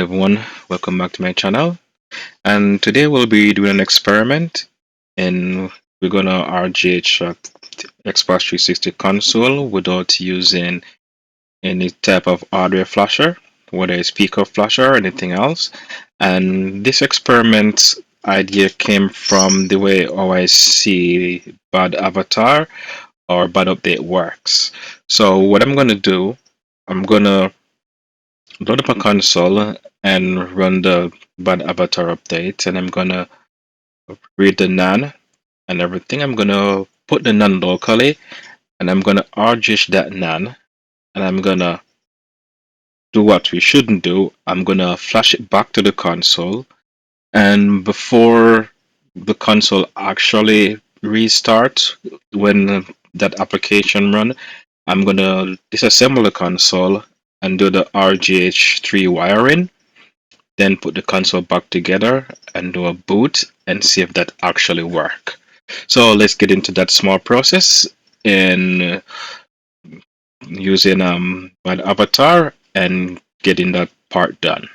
everyone, welcome back to my channel. And today we'll be doing an experiment, and we're gonna RGH Xbox 360 console without using any type of hardware flasher, whether it's PicoFlasher or anything else. And this experiment idea came from the way how I see Bad Avatar or BadUpdate works. So what I'm gonna do, I'm gonna load up a console and run the bad avatar update, and I'm gonna read the NAND and everything. I'm gonna put the NAND locally, and I'm gonna RGH that NAND, and I'm gonna do what we shouldn't do. I'm gonna flash it back to the console, and before the console actually restarts, when that application run, I'm gonna disassemble the console and do the RGH3 wiring, then put the console back together and do a boot and see if that actually work. So let's get into that small process in using my avatar and getting that part done.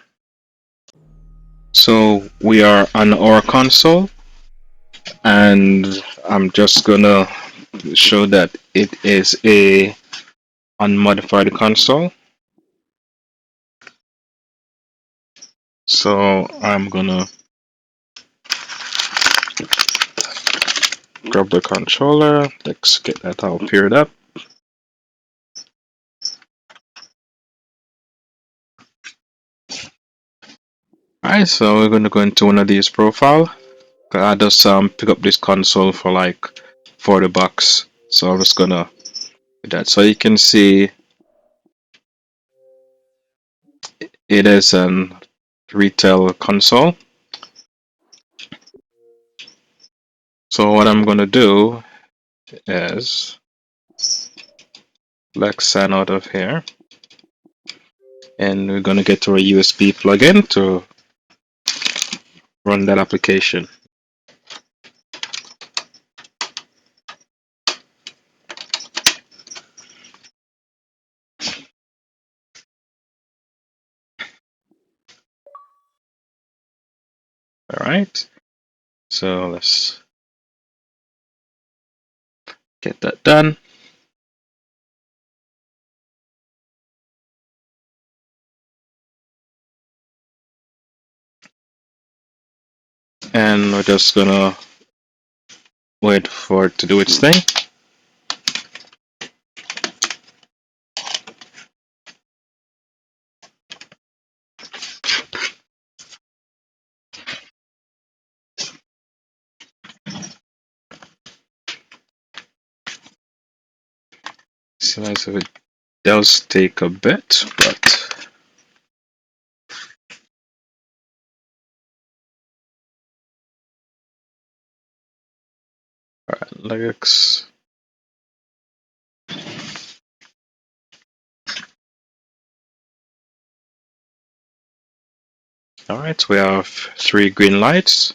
So we are on our console, and I'm just gonna show that it is a unmodified console. So I'm gonna grab the controller. Let's get that all paired up. Alright, so we're going to go into one of these profile. I just pick up this console for like $40, so I'm just gonna do that. So you can see it is an retail console. So what I'm gonna do is let's sign out of here, and we're gonna get to a USB plugin to run that application. Alright, so let's get that done. And we're just gonna wait for it to do its thing. So as if it does take a bit, but alright, let's alright, we have 3 green lights.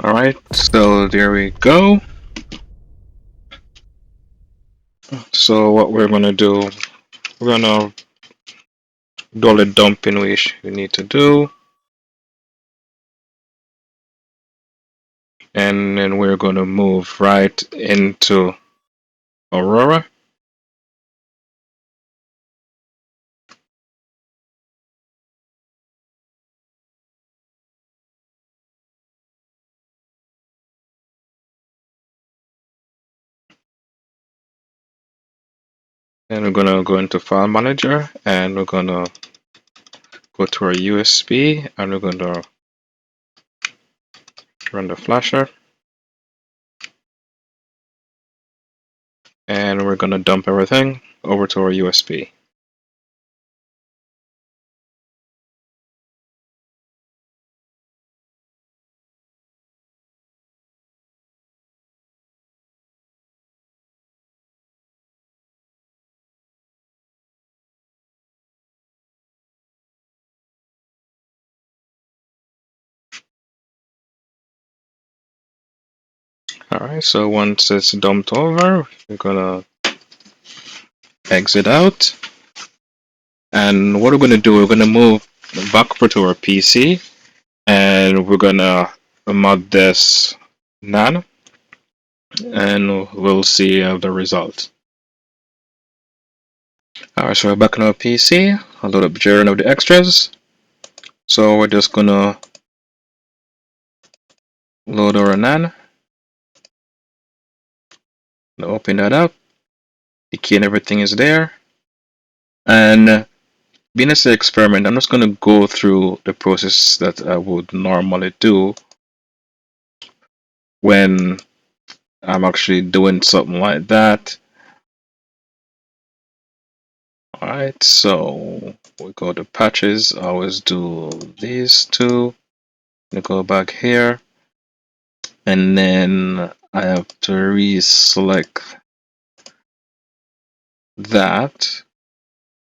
Alright, so there we go. So what we're gonna do, we're gonna do all the dumping we need to do, and then we're gonna move right into Aurora. And we're gonna go into File Manager, and we're gonna go to our USB, and we're gonna run the flasher, and we're gonna dump everything over to our USB. Alright, so once it's dumped over, we're gonna exit out. And what we're gonna do, we're gonna move back over to our PC and we're gonna mod this NAND and we'll see the result. Alright, so we're back on our PC. I'll load up Journal of the extras. So we're just gonna load our NAND. Open that up. The key and everything is there. And being as an experiment, I'm just gonna go through the process that I would normally do when I'm actually doing something like that. Alright, so we go to patches. I always do these two. I go back here, and then I have to reselect that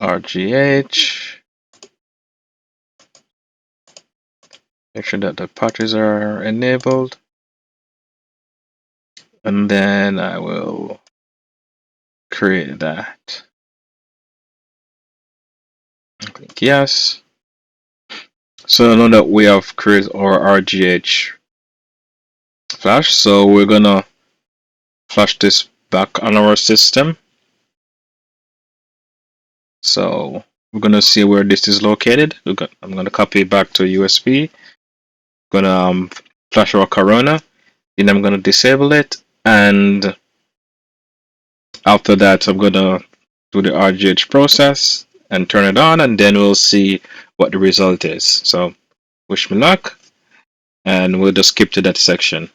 RGH. Make sure that the patches are enabled, and then I will create that. Click yes. So now that we have created our RGH flash, so we're gonna flash this back on our system. So we're gonna see where this is located. I'm gonna copy it back to USB. Gonna flash our Corona. Then I'm gonna disable it, and after that, I'm gonna do the RGH process and turn it on, and then we'll see what the result is. So wish me luck, and we'll just skip to that section.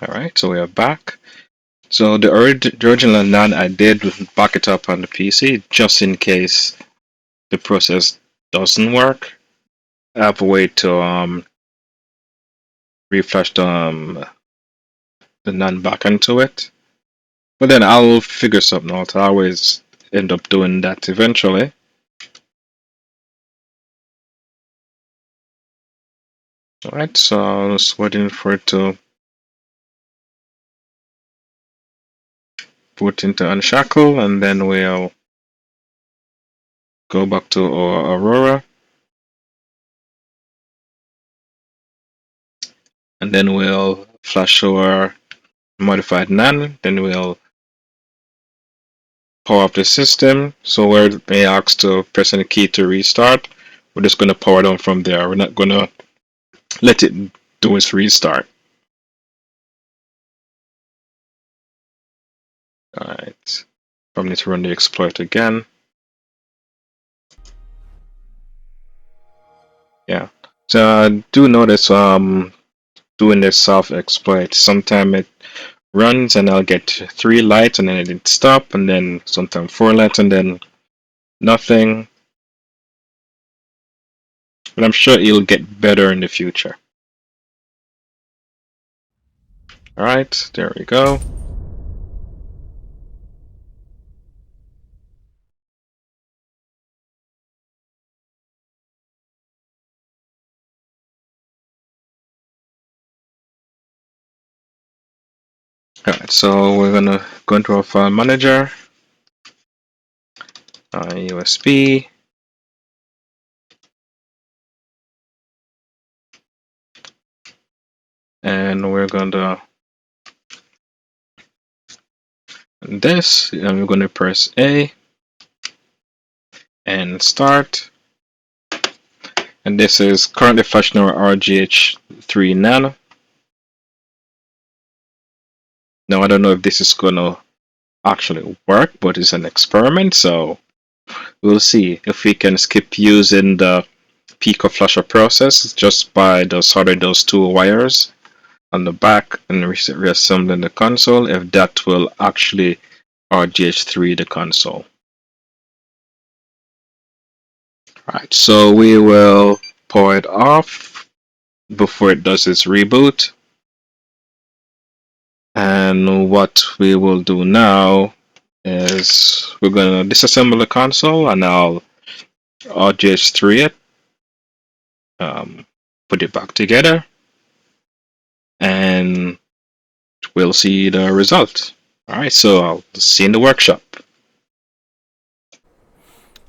Alright, so we are back. So the original NAND, I did back it up on the PC just in case the process doesn't work. I have a way to reflash the NAND back into it. But then I'll figure something out. I always end up doing that eventually. Alright, so I was waiting for it to put into unshackle, and then we'll go back to our Aurora, and then we'll flash our modified NAND, then we'll power up the system. So where it may ask to press any key to restart, we're just going to power down from there. We're not going to let it do its restart. Alright, probably need to run the exploit again. Yeah, so I do notice doing this self exploit, sometimes it runs and I'll get 3 lights and then it stop, and then sometimes 4 lights and then nothing. But I'm sure it'll get better in the future. Alright, there we go. Alright, so we're gonna go into our file manager, USB, and we're gonna this, and we're gonna press A and start. And this is currently flashing our RGH3 NAND. Now I don't know if this is gonna actually work, but it's an experiment, so we'll see if we can skip using the PicoFlasher process just by soldering those 2 wires on the back and reassembling the console, if that will actually RGH3 the console. Right, so we will power it off before it does its reboot. And what we will do now is we're gonna disassemble the console and I'll RGH3 it, put it back together, and we'll see the result. Alright, so I'll see you in the workshop.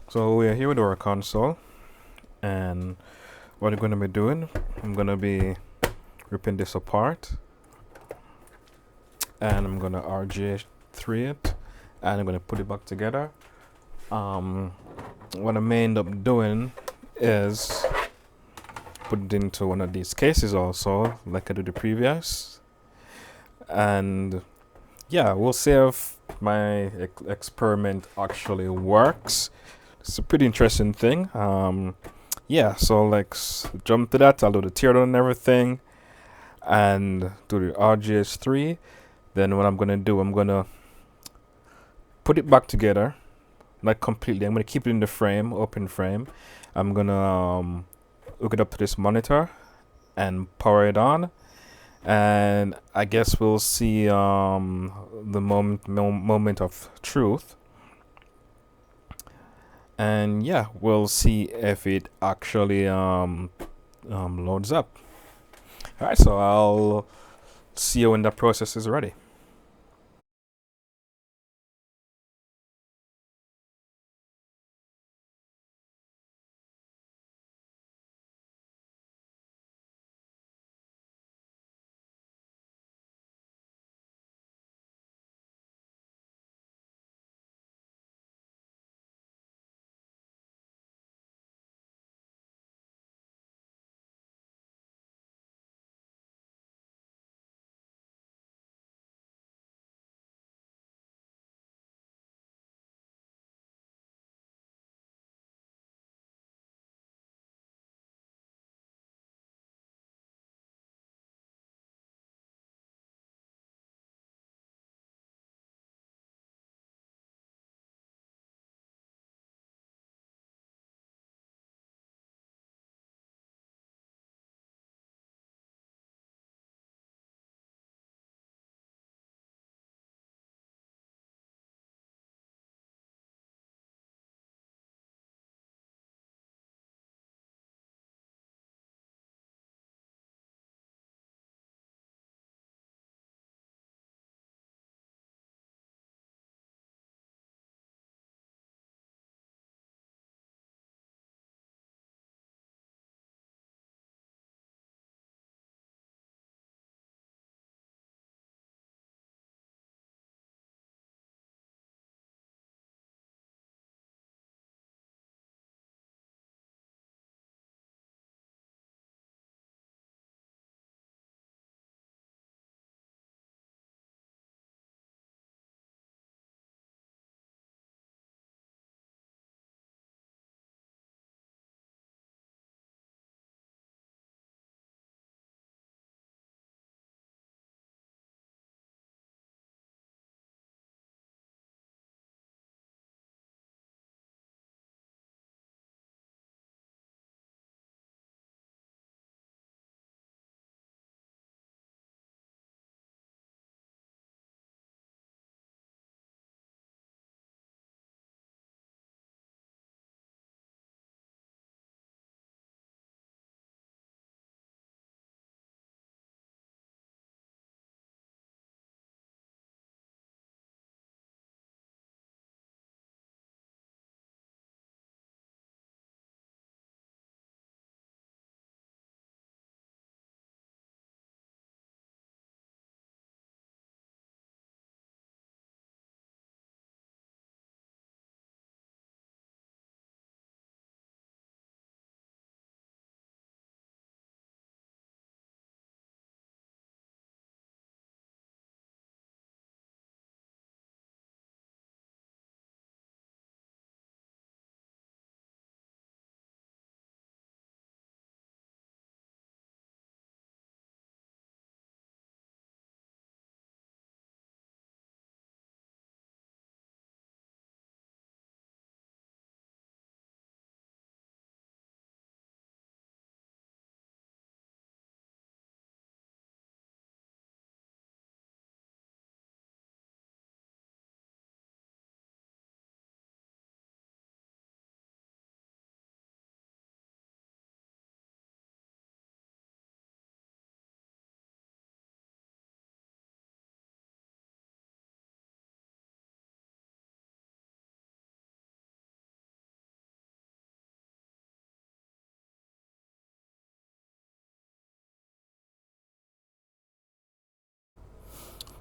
So we are here with our console, and what I'm going to be doing, I'm going to be ripping this apart, and I'm going to RGH3 it, and I'm going to put it back together. What I may end up doing is put it into one of these cases also, like I did the previous, and yeah, we'll see if my experiment actually works. It's a pretty interesting thing. Yeah, so let's jump to that. I'll do the teardown and everything, and do the RGH3. Then what I'm gonna do, I'm gonna put it back together, not completely. I'm gonna keep it in the frame, open frame. I'm gonna hook it up to this monitor and power it on, and I guess we'll see the moment of truth. And yeah, we'll see if it actually loads up. All right, so I'll see you when the process is ready.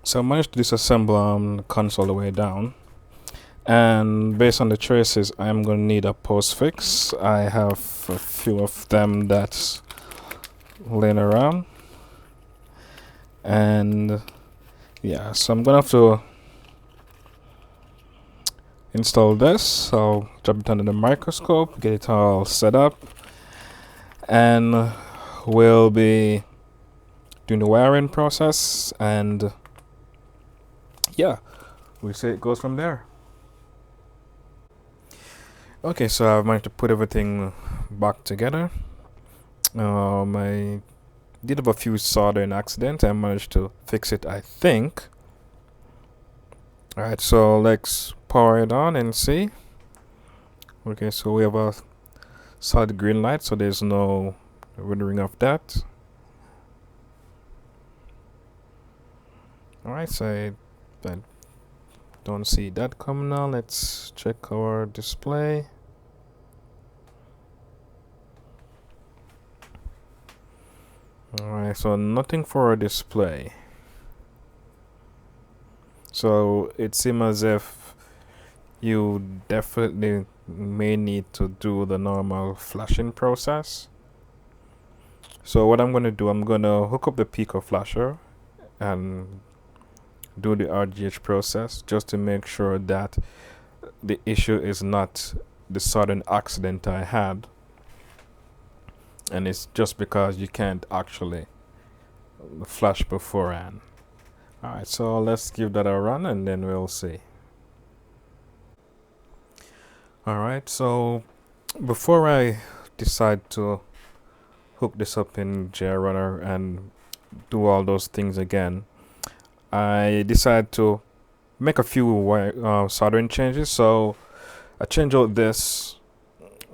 So I managed to disassemble the console all the way down. And based on the traces, I'm going to need a postfix. I have a few of them that's laying around. And yeah, so I'm going to have to install this. I'll drop it under the microscope, get it all set up. And we'll be doing the wiring process. And yeah, we'll see it goes from there. Okay, so I've managed to put everything back together. I did have a few soldering accidents. I managed to fix it, I think. Alright, so let's power it on and see. Okay, so we have a solid green light, so there's no rendering of that. Alright, so I don't see that coming on. Let's check our display. Alright, so nothing for a display. So it seems as if you definitely may need to do the normal flashing process. So what I'm going to do, I'm going to hook up the PicoFlasher and do the RGH process just to make sure that the issue is not the sudden accident I had, and it's just because you can't actually flash beforehand. Alright, so let's give that a run and then we'll see. Alright, so before I decide to hook this up in JRunner and do all those things again, I decided to make a few soldering changes. So I changed out this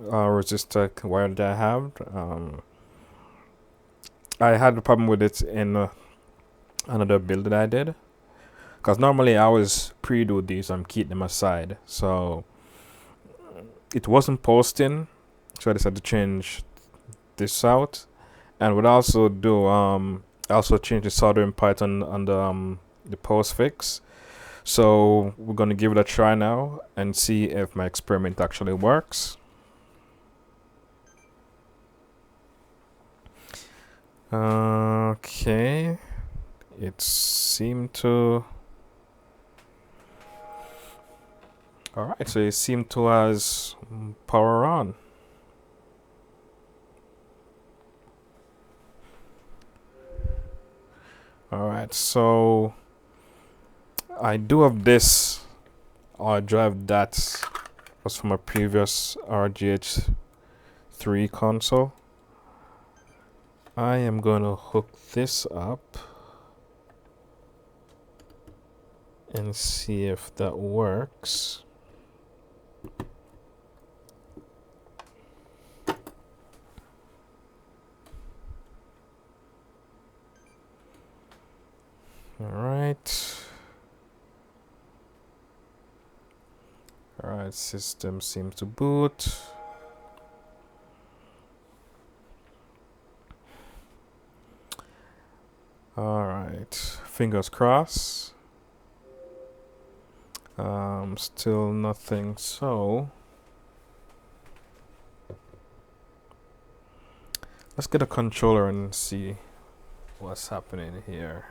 resistor wire that I have. I had a problem with it in another build that I did, because normally I always pre-do these and keep them aside, so it wasn't posting, so I decided to change this out. And would also do also change the soldering pattern on the postfix. So we're gonna give it a try now and see if my experiment actually works. Okay, it seemed to. Alright, so it seemed to has power on. Alright, so I do have this drive that was from a previous RGH3 console. I am going to hook this up and see if that works. Alright. Alright, system seems to boot. Alright, fingers crossed. Still nothing, so let's get a controller and see what's happening here.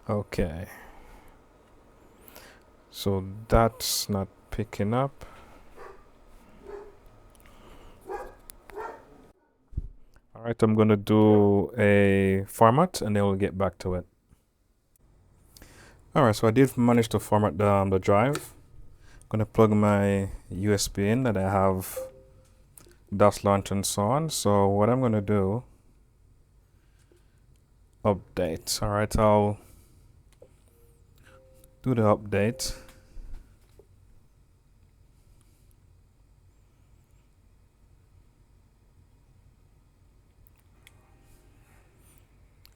Okay, so that's not picking up. Alright, I'm gonna do a format and then we'll get back to it. Alright, so I did manage to format the drive. I'm gonna plug my USB in that I have DOS launch and so on. So what I'm gonna do, update. Alright, I'll do the update.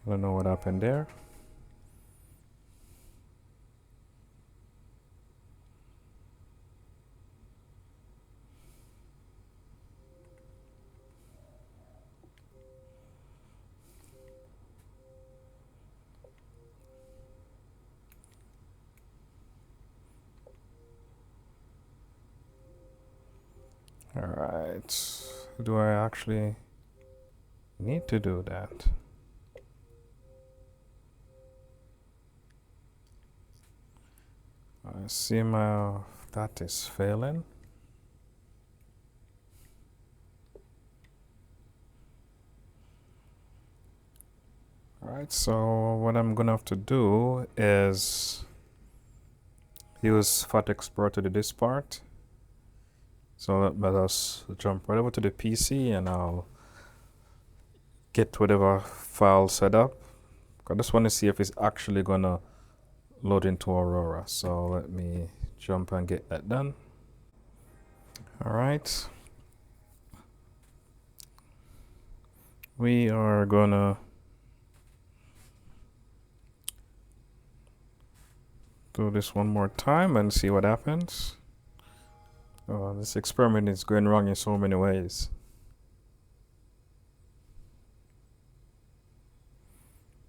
I don't know what happened there. Alright. Do I actually need to do that? I see my that is failing. Alright, so what I'm gonna have to do is use Fat Explorer to do this part. So let us jump right over to the PC and I'll get whatever file set up. I just want to see if it's actually gonna load into Aurora. So let me jump and get that done. Alright. We are gonna do this one more time and see what happens. Oh, this experiment is going wrong in so many ways.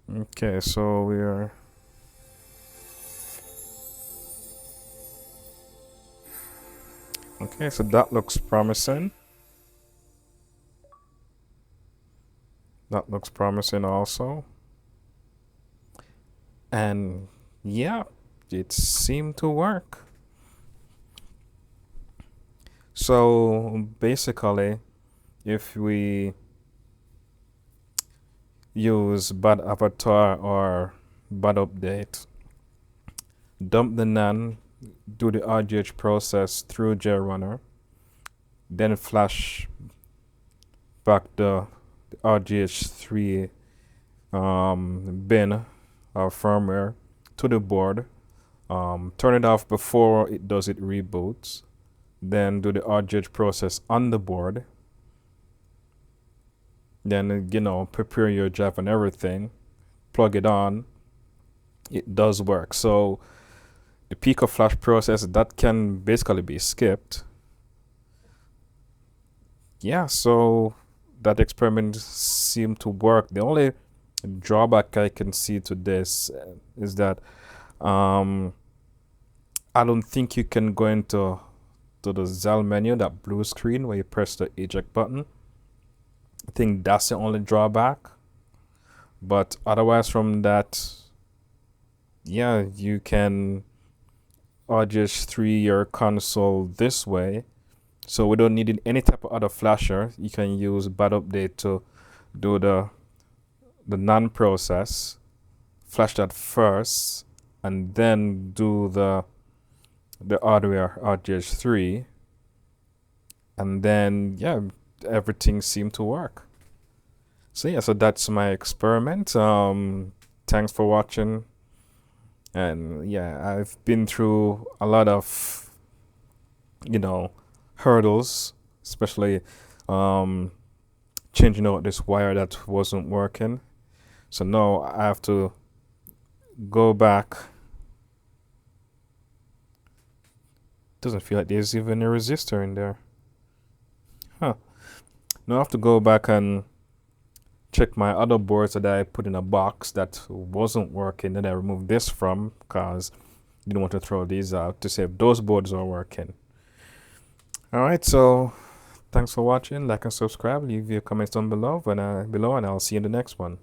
Okay, so we are okay, so that looks promising. That looks promising also. And yeah, it seemed to work. So basically, if we use BadUpdate or BadUpdate, dump the NAND, do the RGH process through JRunner, then flash back the RGH3 bin or firmware to the board, turn it off before it reboots, then do the RGH process on the board, then prepare your drive and everything, plug it on. It does work. So the PicoFlash process, that can basically be skipped. Yeah, so that experiment seemed to work. The only drawback I can see to this is that I don't think you can go into the Zell menu, that blue screen where you press the eject button. I think that's the only drawback. But otherwise from that, yeah, you can RGH3 your console this way. So we don't need any type of other flasher. You can use BadUpdate to do the NAND process, flash that first, and then do the hardware RGH3, and then yeah, everything seemed to work. So yeah, so that's my experiment. Thanks for watching. And yeah, I've been through a lot of hurdles, especially changing out this wire that wasn't working. So now I have to go back. Doesn't feel like there's even a resistor in there. Huh. Now I have to go back and check my other boards that I put in a box that wasn't working, that I removed this from because I didn't want to throw these out, to see if those boards are working. Alright, so thanks for watching. Like and subscribe. Leave your comments down below, and I'll see you in the next one.